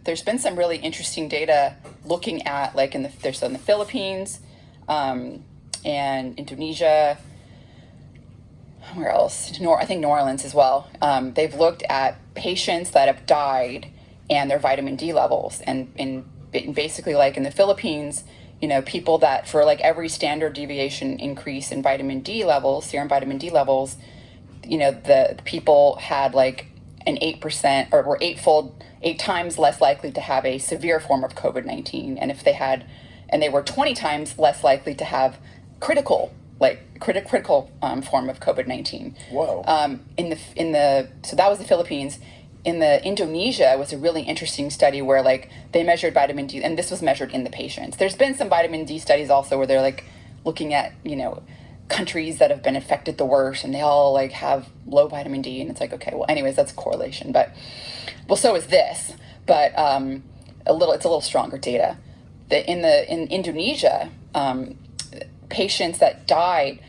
there's been some really interesting data looking at like there's in the Philippines, and Indonesia. Where else? I think New Orleans as well. They've looked at patients that have died and their vitamin D levels, and basically like in the Philippines, people that for like every standard deviation increase in vitamin D levels, serum vitamin D levels, the people had like an 8% or were 8 times less likely to have a severe form of COVID-19, and they were 20 times less likely to have critical form of COVID-19. Whoa. So that was the Philippines. In the Indonesia was a really interesting study where like they measured vitamin D, and this was measured in the patients. There's been some vitamin D studies also where they're like looking at, countries that have been affected the worst, and they all like have low vitamin D, and it's like, okay, well, anyways, that's a correlation. But so is this, but it's a little stronger data. In Indonesia, patients that died,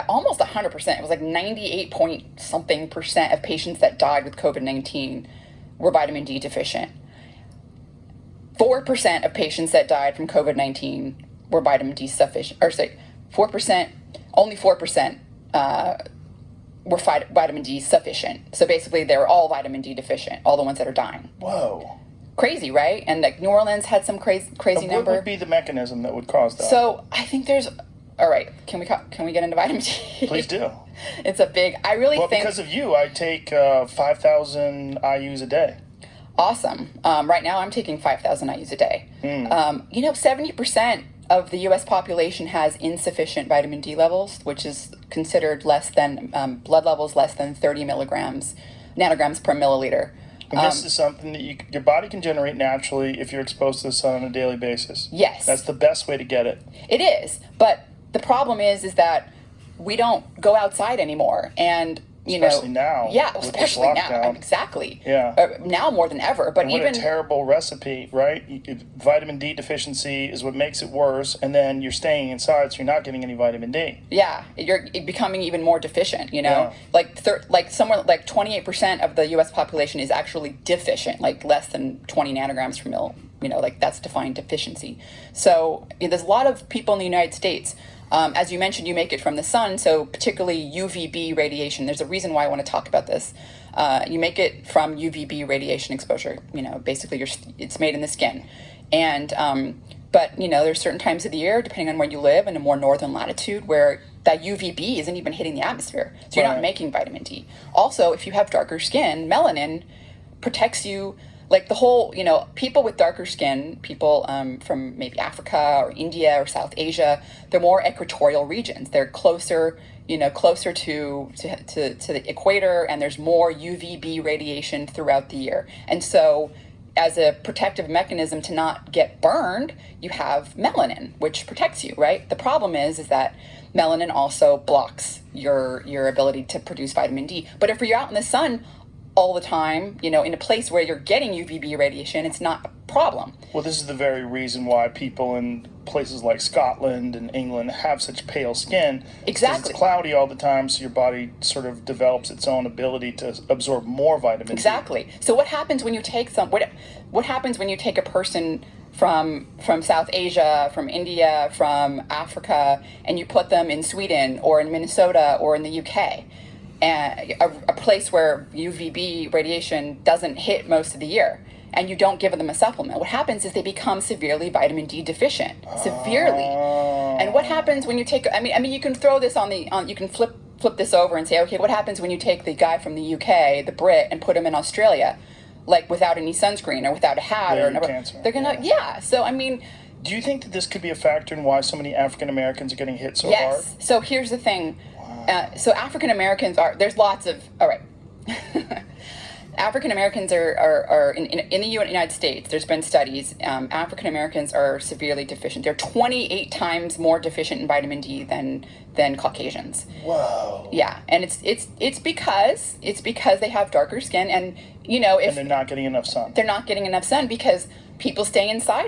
almost 100%, it was like 98 point something percent of patients that died with COVID-19 were vitamin D deficient. 4% of patients that died from COVID-19 were vitamin D sufficient, or say 4%, only 4% were vitamin D sufficient. So basically they were all vitamin D deficient, all the ones that are dying. Whoa. Crazy, right? And like New Orleans had some crazy number. What would be the mechanism that would cause that? So I think all right, can we get into vitamin D? Please do. It's a big, think. Because of you, I take 5,000 IUs a day. Awesome. Right now I'm taking 5,000 IUs a day. 70% of the U.S. population has insufficient vitamin D levels, which is considered less than, blood levels less than 30 nanograms per milliliter. And this is something that your body can generate naturally if you're exposed to the sun on a daily basis. Yes. That's the best way to get it. It is. But the problem is that we don't go outside anymore. And, especially now. Yeah, especially now. Exactly. Yeah. Now more than ever. But what a terrible recipe, right? Vitamin D deficiency is what makes it worse, and then you're staying inside, so you're not getting any vitamin D. Yeah, you're becoming even more deficient, Yeah. Like somewhere like 28% of the U.S. population is actually deficient, like less than 20 nanograms per mil. Like that's defined deficiency. So there's a lot of people in the United States. As you mentioned, you make it from the sun, so particularly UVB radiation. There's a reason why I want to talk about this. You make it from UVB radiation exposure. Basically, it's made in the skin. And but there's certain times of the year, depending on where you live, in a more northern latitude, where that UVB isn't even hitting the atmosphere, so you're not making vitamin D. Also, if you have darker skin, melanin protects you. Like the whole, people with darker skin, people from maybe Africa or India or South Asia, they're more equatorial regions. They're closer to the equator, and there's more UVB radiation throughout the year. And so as a protective mechanism to not get burned, you have melanin, which protects you, right? The problem is that melanin also blocks your ability to produce vitamin D. But if you're out in the sun all the time, in a place where you're getting UVB radiation, it's not a problem. Well, this is the very reason why people in places like Scotland and England have such pale skin. Exactly. Because it's cloudy all the time, so your body sort of develops its own ability to absorb more vitamin D. Exactly. So what happens when you take what happens when you take a person from South Asia, from India, from Africa, and you put them in Sweden or in Minnesota or in the UK? And a place where UVB radiation doesn't hit most of the year, and you don't give them a supplement. What happens is they become severely vitamin D deficient, severely. And what happens when you take? I mean, you can throw this you can flip this over and say, okay, what happens when you take the guy from the UK, the Brit, and put him in Australia, like without any sunscreen or without a hat or cancer. They're gonna So I mean. Do you think that this could be a factor in why so many African Americans are getting hit so hard? Yes. So here's the thing. So African Americans there's lots of, all right. African Americans are in the United States, there's been studies, African Americans are severely deficient. They're 28 times more deficient in vitamin D than Caucasians. Whoa. Yeah, and it's because they have darker skin, and and they're not getting enough sun. They're not getting enough sun because people stay inside